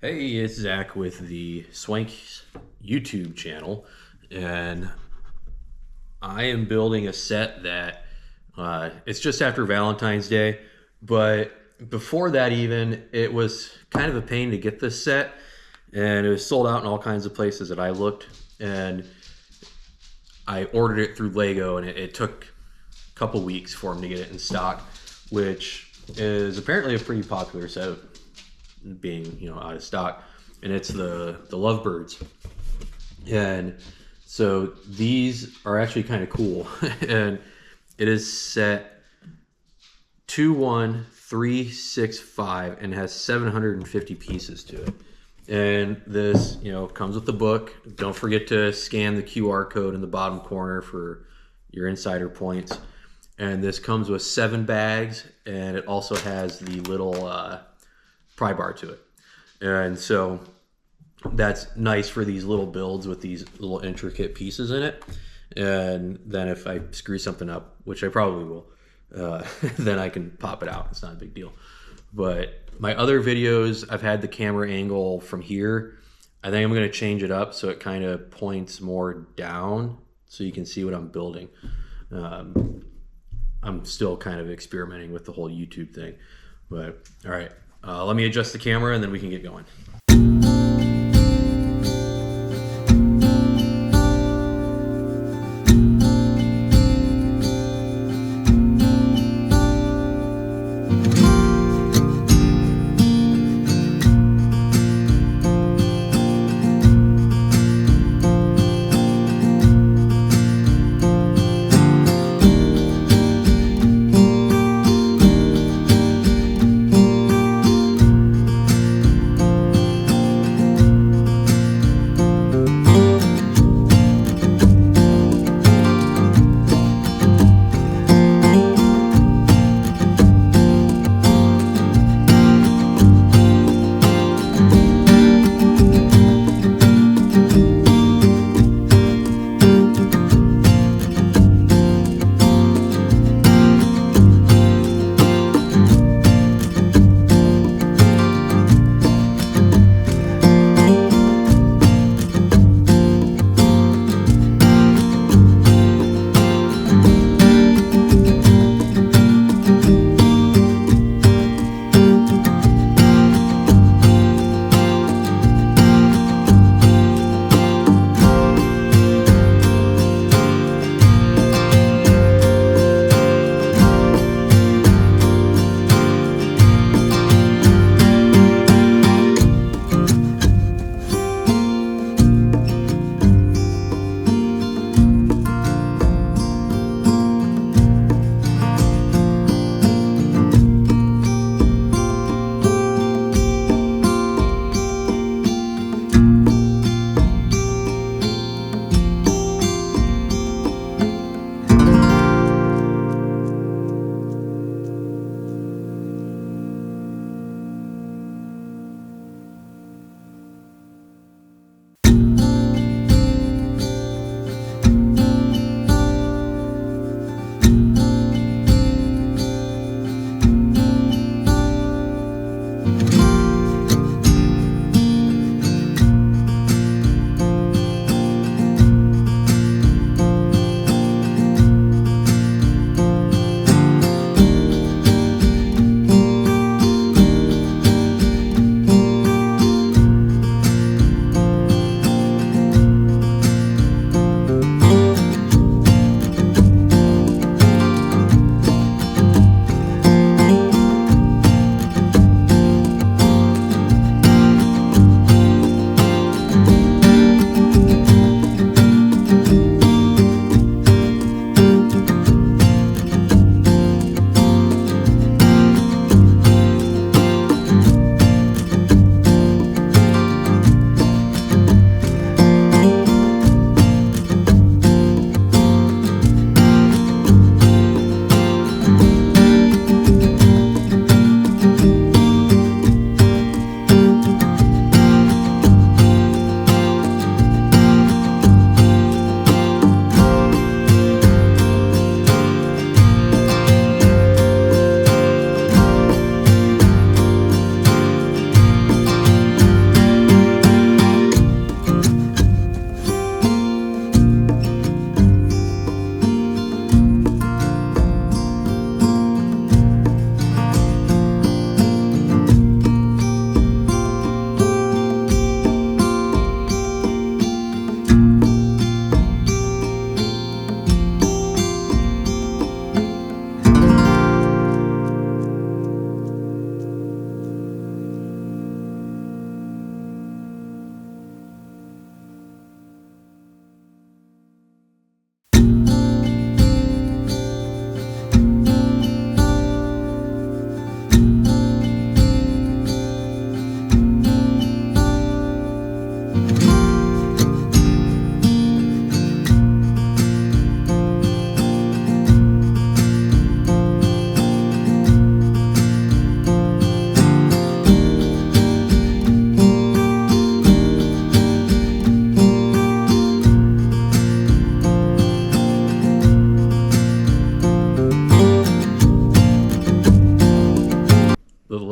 Hey, it's Zach with the Swanks YouTube channel, and I am building a set that it's just after Valentine's Day, but before that, even it was kind of a pain to get this set, and it was sold out in all kinds of places that I looked, and I ordered it through Lego, and it took a couple weeks for them to get it in stock, which is apparently a pretty popular set, being out of stock, and it's the lovebirds. And so these are actually kind of cool. And it is set 21365 and has 750 pieces to it. And this comes with the book. Don't forget to scan the QR code in the bottom corner for your insider points. And this comes with 7 bags, and it also has the little pry bar to it. And so that's nice for these little builds with these little intricate pieces in it. And then if I screw something up, which I probably will, then I can pop it out. It's not a big deal. But my other videos, I've had the camera angle from here. I think I'm going to change it up so it kind of points more down so you can see what I'm building. I'm still kind of experimenting with the whole YouTube thing. But all right. Let me adjust the camera and then we can get going.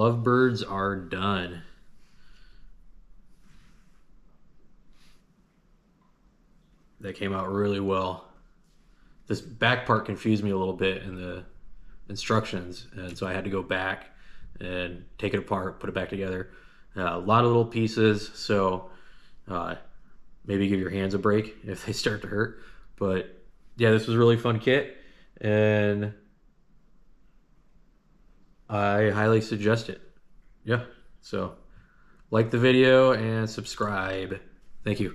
lovebirds are done. That came out really well. This back part confused me a little bit in the instructions, and so I had to go back and take it apart, put it back together. A lot of little pieces, so maybe give your hands a break if they start to hurt. But yeah, this was a really fun kit, and I highly suggest it. Yeah, so like the video and subscribe. Thank you.